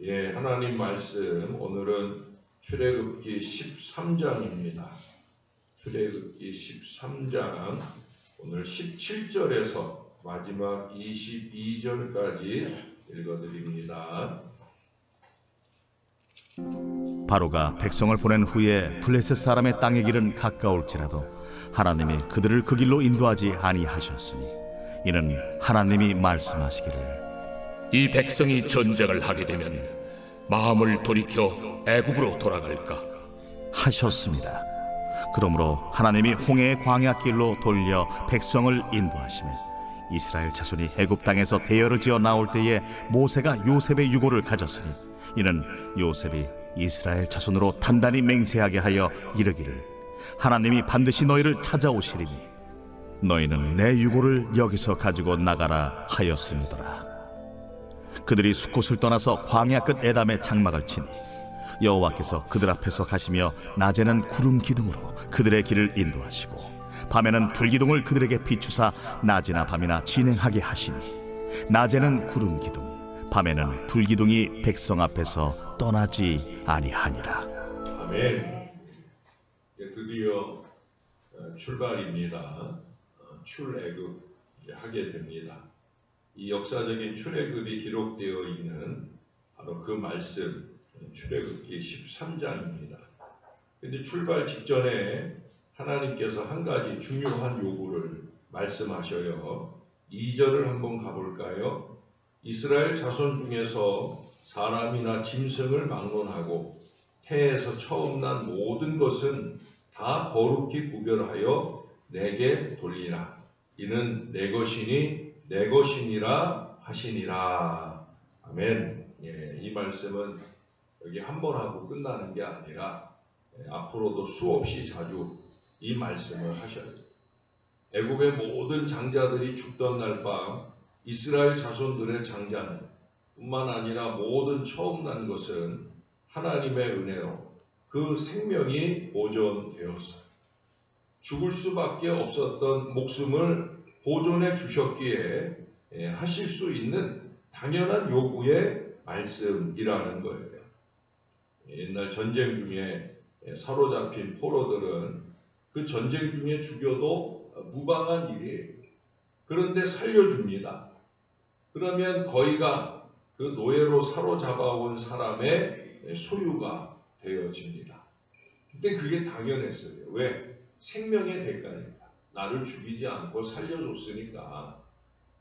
하나님 말씀 오늘은 출애굽기 13장입니다. 출애굽기 13장 오늘 17절에서 마지막 22절까지 읽어드립니다. 바로가 백성을 보낸 후에 블레셋 사람의 땅의 길은 가까울지라도 하나님이 그들을 그 길로 인도하지 아니하셨으니 이는 하나님이 말씀하시기를 이 백성이 전쟁을 하게 되면 마음을 돌이켜 애굽으로 돌아갈까 하셨습니다. 그러므로 하나님이 홍해의 광야길로 돌려 백성을 인도하시매 이스라엘 자손이 애굽 땅에서 대열을 지어 나올 때에 모세가 요셉의 유고를 가졌으니 이는 요셉이 이스라엘 자손으로 단단히 맹세하게 하여 이르기를 하나님이 반드시 너희를 찾아오시리니 너희는 내 유고를 여기서 가지고 나가라 하였음이더라. 그들이 숫곳을 떠나서 광야 끝 에담에 장막을 치니 여호와께서 그들 앞에서 가시며 낮에는 구름 기둥으로 그들의 길을 인도하시고 밤에는 불기둥을 그들에게 비추사 낮이나 밤이나 진행하게 하시니 낮에는 구름 기둥 밤에는 불기둥이 백성 앞에서 떠나지 아니하니라. 아멘. 드디어 출발입니다. 출애굽 하게 됩니다. 이 역사적인 출애굽이 기록되어 있는 바로 그 말씀 출애굽기 13장입니다. 근데 출발 직전에 하나님께서 한 가지 중요한 요구를 말씀하셔요. 2절을 한번 가볼까요? 이스라엘 자손 중에서 사람이나 짐승을 막론하고 태에서 처음 난 모든 것은 다 거룩히 구별하여 내게 돌리라. 이는 내 것이니 내 것이니라 하시니라. 아멘. 이 말씀은 여기 한 번 하고 끝나는 게 아니라 앞으로도 수없이 자주 이 말씀을 하셔야 돼요. 애굽의 모든 장자들이 죽던 날 밤 이스라엘 자손들의 장자는 뿐만 아니라 모든 처음 난 것은 하나님의 은혜로 그 생명이 보존되었어요. 죽을 수밖에 없었던 목숨을 보존해 주셨기에 하실 수 있는 당연한 요구의 말씀이라는 거예요. 옛날 전쟁 중에 사로잡힌 포로들은 그 전쟁 중에 죽여도 무방한 일이에요. 그런데 살려줍니다. 그러면 거의가 그 노예로 사로잡아온 사람의 소유가 되어집니다. 그때 그게 당연했어요. 왜? 생명의 대가니까. 나를 죽이지 않고 살려줬으니까.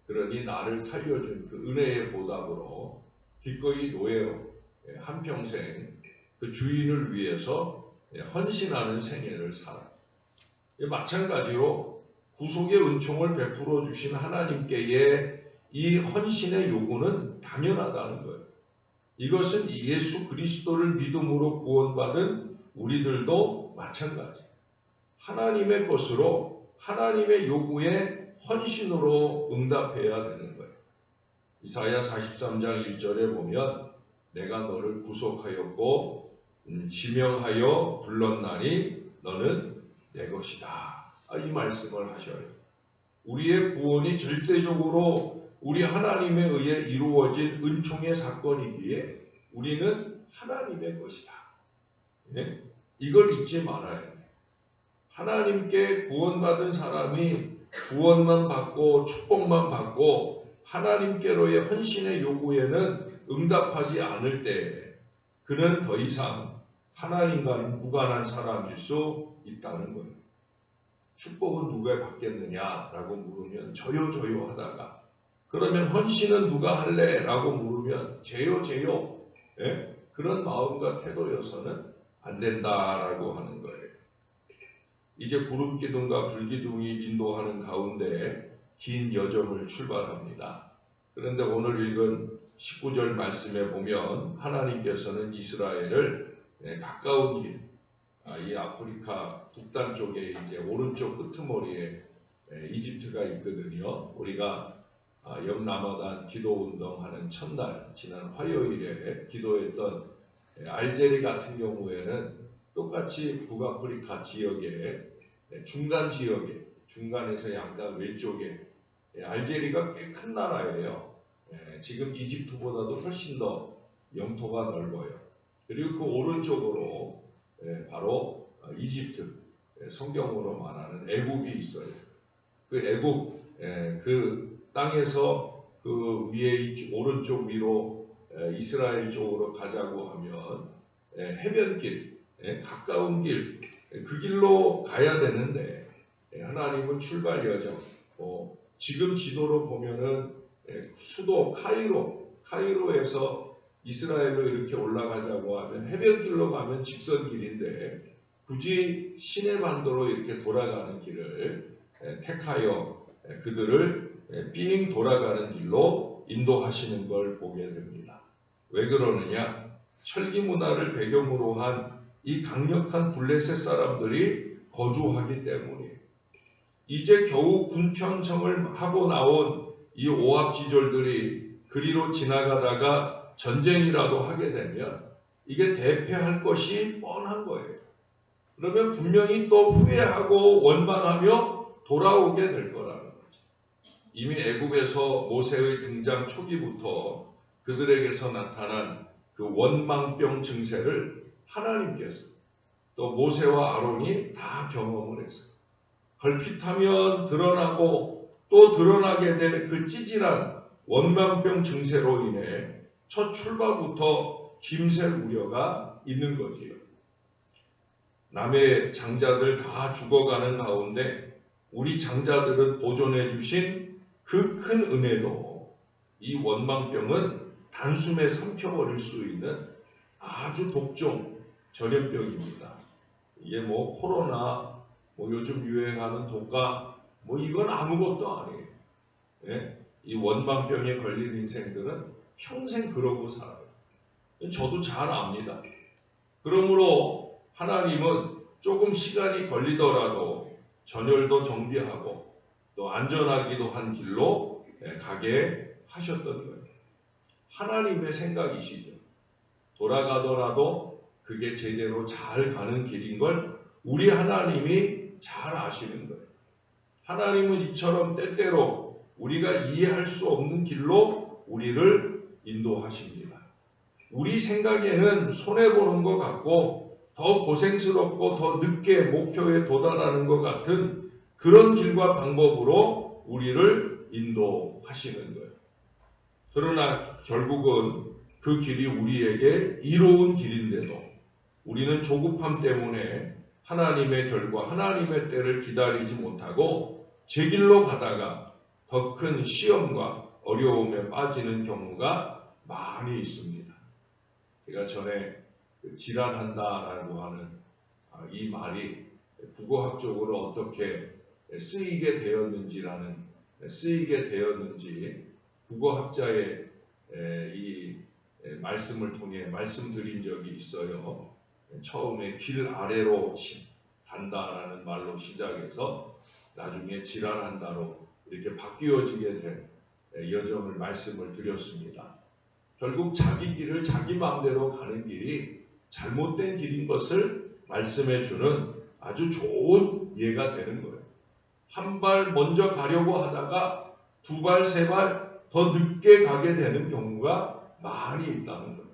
그러니 나를 살려준 그 은혜의 보답으로 기꺼이 노예로 한평생 그 주인을 위해서 헌신하는 생애를 살아요. 마찬가지로 구속의 은총을 베풀어 주신 하나님께의 이 헌신의 요구는 당연하다는 거예요. 이것은 예수 그리스도를 믿음으로 구원받은 우리들도 마찬가지예요. 하나님의 것으로 하나님의 요구에 헌신으로 응답해야 되는 거예요. 이사야 43장 1절에 보면 내가 너를 구속하였고 지명하여 불렀나니 너는 내 것이다. 이 말씀을 하셔요. 우리의 구원이 절대적으로 우리 하나님에 의해 이루어진 은총의 사건이기에 우리는 하나님의 것이다. 이걸 잊지 말아야 돼요. 하나님께 구원받은 사람이 구원만 받고 축복만 받고 하나님께로의 헌신의 요구에는 응답하지 않을 때 그는 더 이상 하나님과는 무관한 사람일 수 있다는 거예요. 축복은 누가 받겠느냐라고 물으면 저요 하다가 그러면 헌신은 누가 할래? 라고 물으면 제요 그런 마음과 태도여서는 안 된다라고 하는 거예요. 이제 구름기둥과 불기둥이 인도하는 가운데 긴 여정을 출발합니다. 그런데 오늘 읽은 19절 말씀에 보면 하나님께서는 이스라엘을 가까운 길, 이 아프리카 북단 쪽에 이제 오른쪽 끄트머리에 이집트가 있거든요. 우리가 염라마단 기도운동하는 첫날 지난 화요일에 기도했던 알제리 같은 경우에는 똑같이 북아프리카 지역의 중간 지역에 중간에서 약간 왼쪽에 알제리가 꽤 큰 나라예요. 지금 이집트보다도 훨씬 더 영토가 넓어요. 그리고 그 오른쪽으로 바로 이집트, 성경으로 말하는 애굽이 있어요. 그 애굽 그 땅에서 그 위에 오른쪽 위로 이스라엘 쪽으로 가자고 하면 해변길, 가까운 길, 그 길로 가야 되는데 하나님은 출발 여정, 지금 지도로 보면은 수도 카이로에서 이스라엘로 이렇게 올라가자고 하면 해변길로 가면 직선 길인데 굳이 시내 반도로 이렇게 돌아가는 길을 택하여 그들을 삥 돌아가는 길로 인도하시는 걸 보게 됩니다. 왜 그러느냐? 철기 문화를 배경으로 한 이 강력한 블레셋 사람들이 거주하기 때문에 이제 겨우 군편성을 하고 나온 이 오합지졸들이 그리로 지나가다가 전쟁이라도 하게 되면 이게 대패할 것이 뻔한 거예요. 그러면 분명히 또 후회하고 원망하며 돌아오게 될 거라는 거죠. 이미 애굽에서 모세의 등장 초기부터 그들에게서 나타난 그 원망병 증세를 하나님께서 또 모세와 아론이 다 경험을 했어요. 걸핏하면 드러나고 또 드러나게 될 그 찌질한 원망병 증세로 인해 첫 출발부터 힘셀 우려가 있는 거지요. 남의 장자들 다 죽어가는 가운데 우리 장자들은 보존해 주신 그 큰 은혜도 이 원망병은 단숨에 삼켜버릴 수 있는 아주 독종 전염병입니다. 이게 코로나, 요즘 유행하는 독감, 이건 아무것도 아니에요. 이 원망병에 걸린 인생들은 평생 그러고 살아요. 저도 잘 압니다. 그러므로 하나님은 조금 시간이 걸리더라도 전열도 정비하고 또 안전하기도 한 길로 가게 하셨던 거예요. 하나님의 생각이시죠. 돌아가더라도 그게 제대로 잘 가는 길인 걸 우리 하나님이 잘 아시는 거예요. 하나님은 이처럼 때때로 우리가 이해할 수 없는 길로 우리를 인도하십니다. 우리 생각에는 손해보는 것 같고 더 고생스럽고 더 늦게 목표에 도달하는 것 같은 그런 길과 방법으로 우리를 인도하시는 거예요. 그러나 결국은 그 길이 우리에게 이로운 길인데도 우리는 조급함 때문에 하나님의 결과, 하나님의 때를 기다리지 못하고 제 길로 가다가 더 큰 시험과 어려움에 빠지는 경우가 많이 있습니다. 제가 전에 질환한다라고 하는 이 말이 국어학적으로 어떻게 쓰이게 되었는지 국어학자의 이 말씀을 통해 말씀드린 적이 있어요. 처음에 길 아래로 간다라는 말로 시작해서 나중에 질환한다로 이렇게 바뀌어지게 된 여정을 말씀을 드렸습니다. 결국 자기 길을 자기 마음대로 가는 길이 잘못된 길인 것을 말씀해 주는 아주 좋은 예가 되는 거예요. 한 발 먼저 가려고 하다가 두 발, 세 발 더 늦게 가게 되는 경우가 많이 있다는 거예요.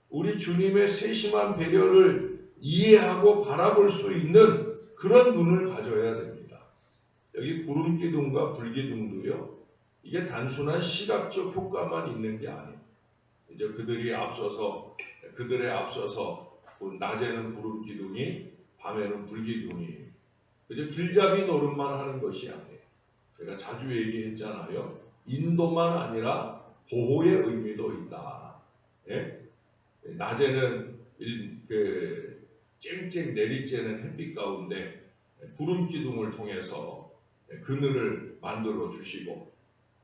우리 주님의 세심한 배려를 이해하고 바라볼 수 있는 그런 눈을 가져야 됩니다. 여기 구름기둥과 불기둥도요. 이게 단순한 시각적 효과만 있는 게 아니에요. 이제 그들의 앞서서 낮에는 구름기둥이 밤에는 불기둥이 그저 길잡이 노릇만 하는 것이 아니에요. 제가 자주 얘기했잖아요. 인도만 아니라 보호의 의미도 있다. 낮에는 쨍쨍 내리쬐는 햇빛 가운데 구름기둥을 통해서 그늘을 만들어 주시고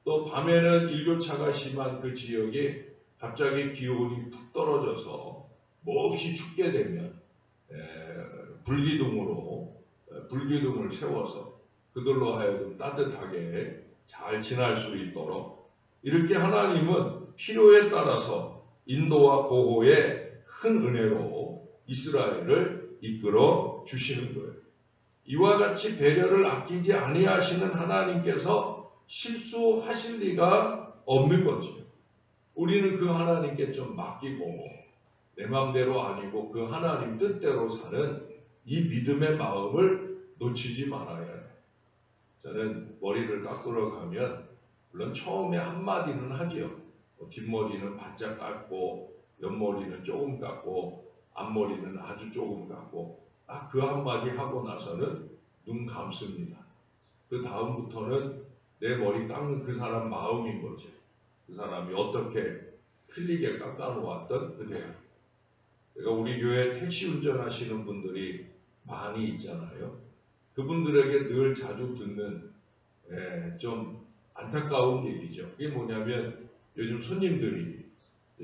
또 밤에는 일교차가 심한 그 지역에 갑자기 기온이 푹 떨어져서 몹시 춥게 되면 불기둥을 세워서 그들로 하여금 따뜻하게 잘 지날 수 있도록 이렇게 하나님은 필요에 따라서 인도와 보호의 큰 은혜로 이스라엘을 이끌어 주시는 거예요. 이와 같이 배려를 아끼지 아니하시는 하나님께서 실수하실 리가 없는 거죠. 우리는 그 하나님께 좀 맡기고 내 마음대로 아니고 그 하나님 뜻대로 사는 이 믿음의 마음을 놓치지 말아야 해. 저는 머리를 깎으러 가면 물론 처음에 한마디는 하지요. 뒷머리는 바짝 깎고 옆머리는 조금 깎고 앞머리는 아주 조금 깎고 딱 그 한마디 하고 나서는 눈 감습니다. 그 다음부터는 내 머리 깎는 그 사람 마음인 거죠. 그 사람이 어떻게 틀리게 깎아놓았던 그대로. 그러니까 우리 교회 택시 운전하시는 분들이 많이 있잖아요. 그분들에게 늘 자주 듣는 좀 안타까운 얘기죠. 그게 뭐냐면 요즘 손님들이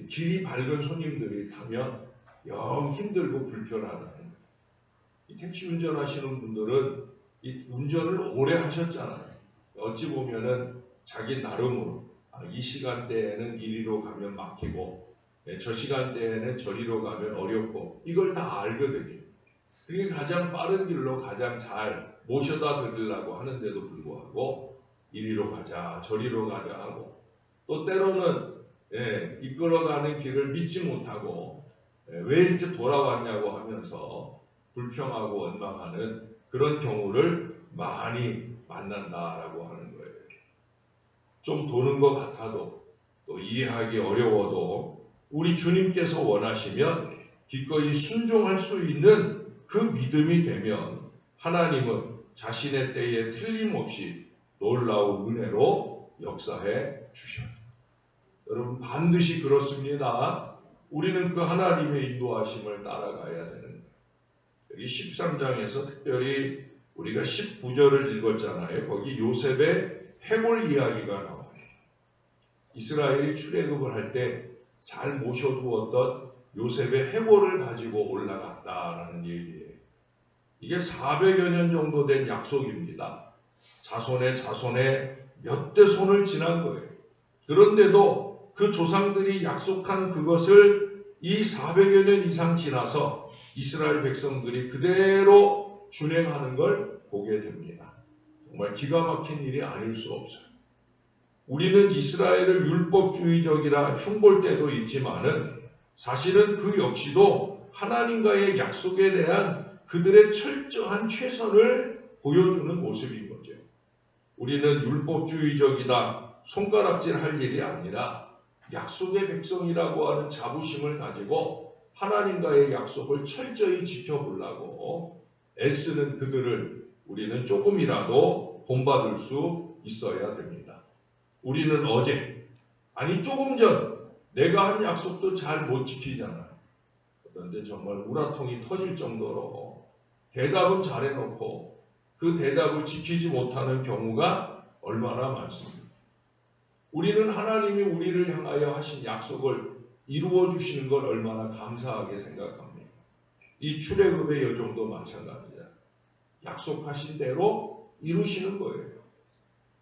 길이 밝은 손님들이 타면 영 힘들고 불편하다는 거예요. 이 택시 운전하시는 분들은 이 운전을 오래 하셨잖아요. 어찌 보면은 자기 나름으로 이 시간대에는 이리로 가면 막히고 저 시간대에는 저리로 가면 어렵고 이걸 다 알거든요. 그게 가장 빠른 길로 가장 잘 모셔다 드리려고 하는데도 불구하고 이리로 가자 저리로 가자 하고 또 때로는 이끌어가는 길을 믿지 못하고 왜 이렇게 돌아왔냐고 하면서 불평하고 원망하는 그런 경우를 많이 만난다라고 하는 거예요. 좀 도는 것 같아도 또 이해하기 어려워도 우리 주님께서 원하시면 기꺼이 순종할 수 있는 그 믿음이 되면 하나님은 자신의 때에 틀림없이 놀라운 은혜로 역사해 주셔요. 여러분 반드시 그렇습니다. 우리는 그 하나님의 인도하심을 따라가야 되는 거예요. 여기 13장에서 특별히 우리가 19절을 읽었잖아요. 거기 요셉의 해골 이야기가 나와요. 이스라엘이 출애굽을 할 때 잘 모셔두었던 요셉의 해골을 가지고 올라갔다라는 얘기예요. 이게 400여 년 정도 된 약속입니다. 자손의 몇 대 손을 지난 거예요. 그런데도 그 조상들이 약속한 그것을 이 400여 년 이상 지나서 이스라엘 백성들이 그대로 준행하는 걸 보게 됩니다. 정말 기가 막힌 일이 아닐 수 없어요. 우리는 이스라엘을 율법주의적이라 흉볼 때도 있지만은 사실은 그 역시도 하나님과의 약속에 대한 그들의 철저한 최선을 보여주는 모습인 거죠. 우리는 율법주의적이다, 손가락질할 일이 아니라 약속의 백성이라고 하는 자부심을 가지고 하나님과의 약속을 철저히 지켜보려고 애쓰는 그들을 우리는 조금이라도 본받을 수 있어야 됩니다. 우리는 어제, 아니 조금 전 내가 한 약속도 잘 못 지키잖아요. 그런데 정말 우라통이 터질 정도로 대답은 잘해놓고 그 대답을 지키지 못하는 경우가 얼마나 많습니다. 우리는 하나님이 우리를 향하여 하신 약속을 이루어 주시는 걸 얼마나 감사하게 생각합니다. 이 출애굽의 여정도 마찬가지야. 약속하신 대로 이루시는 거예요.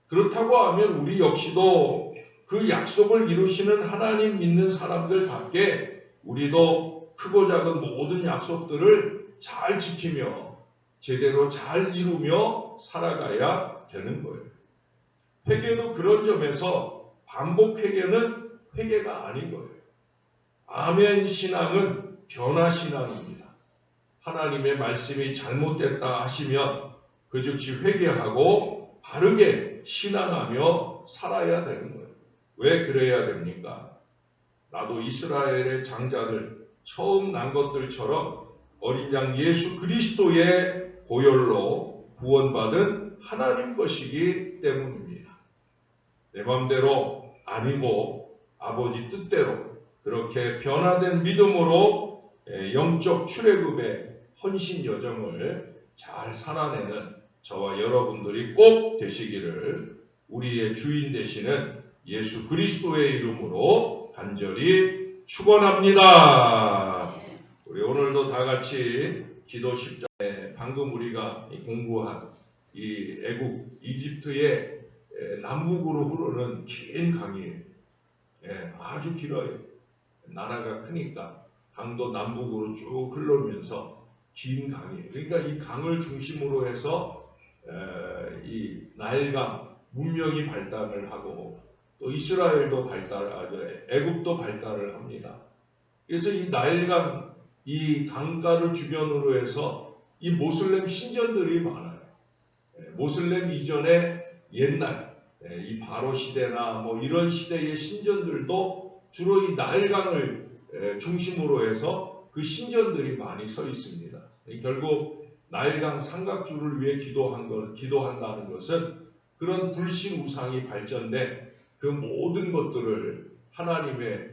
그렇다고 하면 우리 역시도 그 약속을 이루시는 하나님 믿는 사람들답게 우리도 크고 작은 모든 약속들을 잘 지키며 제대로 잘 이루며 살아가야 되는 거예요. 회개도 그런 점에서 반복 회개는 회개가 아닌 거예요. 아멘 신앙은 변화 신앙입니다. 하나님의 말씀이 잘못됐다 하시면 그 즉시 회개하고 바르게 신앙하며 살아야 되는 거예요. 왜 그래야 됩니까? 나도 이스라엘의 장자들 처음 난 것들처럼 어린 양 예수 그리스도의 보혈로 구원받은 하나님 것이기 때문입니다. 내 마음대로 아니고 아버지 뜻대로 그렇게 변화된 믿음으로 영적 출애굽의 헌신 여정을 잘 살아내는 저와 여러분들이 꼭 되시기를 우리의 주인 되시는 예수 그리스도의 이름으로 간절히 축원합니다. 우리 오늘도 다 같이 기도 10장에 방금 우리가 공부한 이 애국 이집트의 남북으로 흐르는 긴 강이에요. 아주 길어요. 나라가 크니까 강도 남북으로 쭉 흐르면서 긴 강이에요. 그러니까 이 강을 중심으로 해서 이 나일강 문명이 발달을 하고 또 이스라엘도 애굽도 발달을 합니다. 그래서 이 나일강, 이 강가를 주변으로 해서 이 모슬렘 신전들이 많아요. 모슬렘 이전에 옛날 이 바로 시대나 뭐 이런 시대의 신전들도 주로 이 나일강을 중심으로 해서 그 신전들이 많이 서 있습니다. 결국 나일강 삼각주를 위해 기도한다는 것은 그런 불신 우상이 발전된 그 모든 것들을 하나님의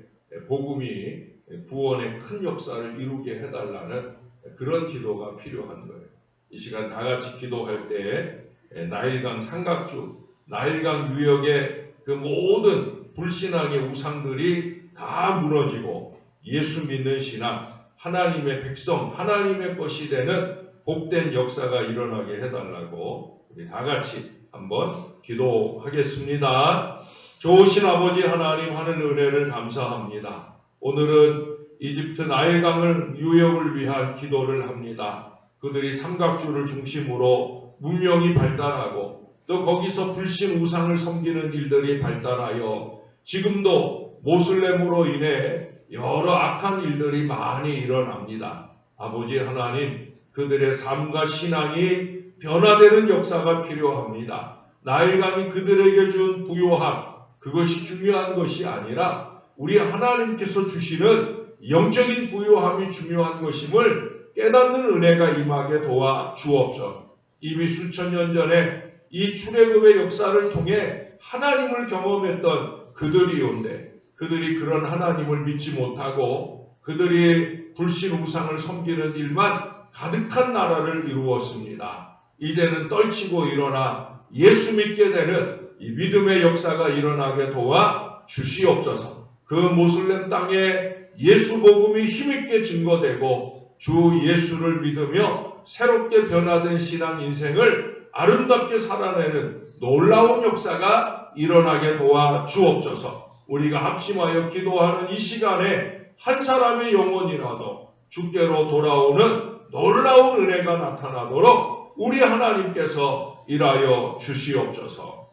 복음이 구원의 큰 역사를 이루게 해달라는 그런 기도가 필요한 거예요. 이 시간 다 같이 기도할 때 나일강 삼각주, 나일강 유역의 그 모든 불신앙의 우상들이 다 무너지고 예수 믿는 신앙, 하나님의 백성, 하나님의 것이 되는 복된 역사가 일어나게 해달라고 우리 다 같이 한번 기도하겠습니다. 좋으신 아버지 하나님, 하늘 은혜를 감사합니다. 오늘은 이집트 나일강을 유역을 위한 기도를 합니다. 그들이 삼각주를 중심으로 문명이 발달하고 또 거기서 불신 우상을 섬기는 일들이 발달하여 지금도 모슬렘으로 인해 여러 악한 일들이 많이 일어납니다. 아버지 하나님, 그들의 삶과 신앙이 변화되는 역사가 필요합니다. 나일강이 그들에게 준 부요함, 그것이 중요한 것이 아니라 우리 하나님께서 주시는 영적인 부요함이 중요한 것임을 깨닫는 은혜가 임하게 도와 주옵소서. 이미 수천 년 전에 이 출애굽의 역사를 통해 하나님을 경험했던 그들이온데 그들이 그런 하나님을 믿지 못하고 그들이 불신 우상을 섬기는 일만 가득한 나라를 이루었습니다. 이제는 떨치고 일어나 예수 믿게 되는 이 믿음의 역사가 일어나게 도와 주시옵소서. 그 모슬렘 땅에 예수 복음이 힘있게 증거되고 주 예수를 믿으며 새롭게 변화된 신앙 인생을 아름답게 살아내는 놀라운 역사가 일어나게 도와 주옵소서. 우리가 합심하여 기도하는 이 시간에 한 사람의 영혼이라도 주께로 돌아오는 놀라운 은혜가 나타나도록 우리 하나님께서 일하여 주시옵소서.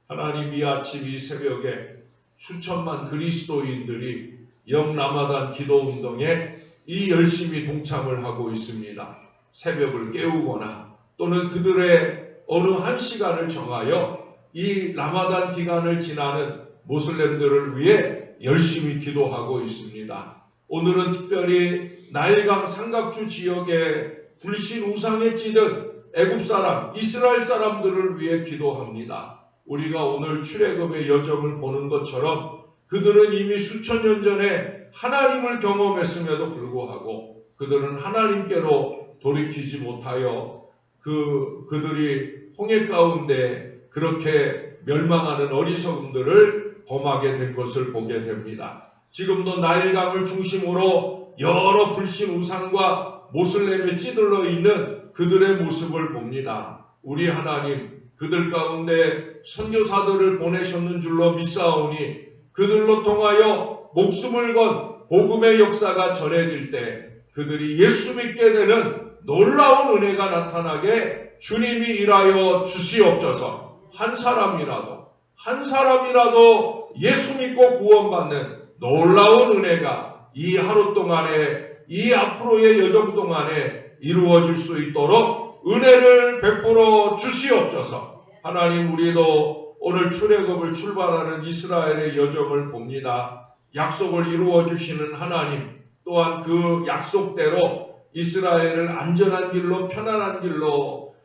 하나님, 이 아침 이 새벽에 수천만 그리스도인들이 영라마단 기도운동에 이 열심히 동참을 하고 있습니다. 새벽을 깨우거나 또는 그들의 어느 한 시간을 정하여 이 라마단 기간을 지나는 모슬렘들을 위해 열심히 기도하고 있습니다. 오늘은 특별히 나일강 삼각주 지역의 불신 우상에 찌든 애굽 사람, 이스라엘 사람들을 위해 기도합니다. 우리가 오늘 출애굽의 여정을 보는 것처럼 그들은 이미 수천 년 전에 하나님을 경험했음에도 불구하고 그들은 하나님께로 돌이키지 못하여 그들이 홍해 가운데 그렇게 멸망하는 어리석음들을 범하게 된 것을 보게 됩니다. 지금도 나일강을 중심으로 여러 불신 우상과 모슬렘에 찌들러 있는 그들의 모습을 봅니다. 우리 하나님, 그들 가운데 선교사들을 보내셨는 줄로 믿사오니 그들로 통하여 목숨을 건 복음의 역사가 전해질 때 그들이 예수 믿게 되는 놀라운 은혜가 나타나게 주님이 일하여 주시옵소서. 한 사람이라도 예수 믿고 구원받는 놀라운 은혜가 이 하루 동안에, 이 앞으로의 여정 동안에 이루어질 수 있도록 은혜를 베풀어 주시옵소서. 하나님, 우리도 오늘 출애굽을 출발하는 이스라엘의 여정을 봅니다. 약속을 이루어 주시는 하나님, 또한 그 약속대로 이스라엘을 안전한 길로, 편안한 길로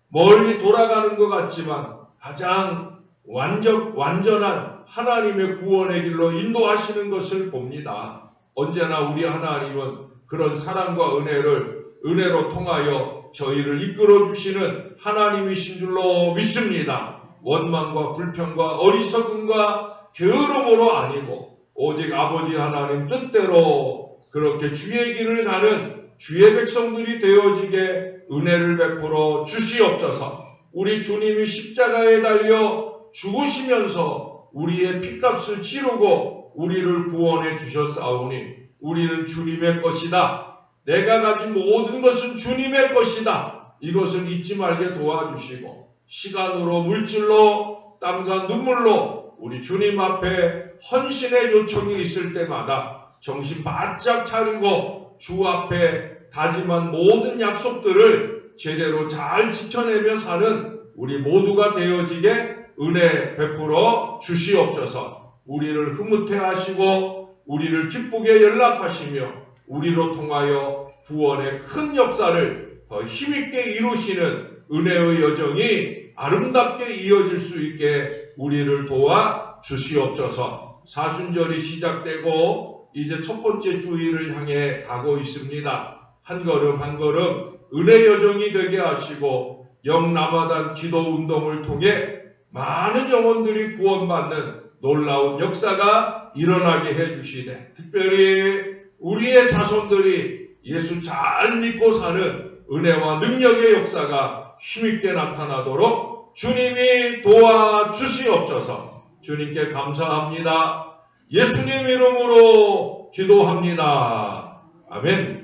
멀리 돌아가는 것 같지만 가장 완전한 하나님의 구원의 길로 인도하시는 것을 봅니다. 언제나 우리 하나님은 그런 사랑과 은혜로 통하여 저희를 이끌어 주시는 하나님이신 줄로 믿습니다. 원망과 불평과 어리석음과 게으름으로 아니고 오직 아버지 하나님 뜻대로 그렇게 주의 길을 가는 주의 백성들이 되어지게 은혜를 베풀어 주시옵소서. 우리 주님이 십자가에 달려 죽으시면서 우리의 핏값을 치르고 우리를 구원해 주셨사오니 우리는 주님의 것이다. 내가 가진 모든 것은 주님의 것이다. 이것을 잊지 말게 도와주시고 시간으로 물질로 땀과 눈물로 우리 주님 앞에 헌신의 요청이 있을 때마다 정신 바짝 차리고 주 앞에 다짐한 모든 약속들을 제대로 잘 지켜내며 사는 우리 모두가 되어지게 은혜 베풀어 주시옵소서. 우리를 흐뭇해 하시고 우리를 기쁘게 연락하시며 우리로 통하여 구원의 큰 역사를 더 힘있게 이루시는 은혜의 여정이 아름답게 이어질 수 있게 우리를 도와 주시옵소서. 사순절이 시작되고 이제 첫 번째 주일을 향해 가고 있습니다. 한 걸음 한 걸음 은혜 여정이 되게 하시고 영라마단 기도 운동을 통해 많은 영혼들이 구원받는 놀라운 역사가 일어나게 해주시되, 특별히 우리의 자손들이 예수 잘 믿고 사는 은혜와 능력의 역사가 힘있게 나타나도록 주님이 도와주시옵소서. 주님께 감사합니다. 예수님 이름으로 기도합니다. 아멘.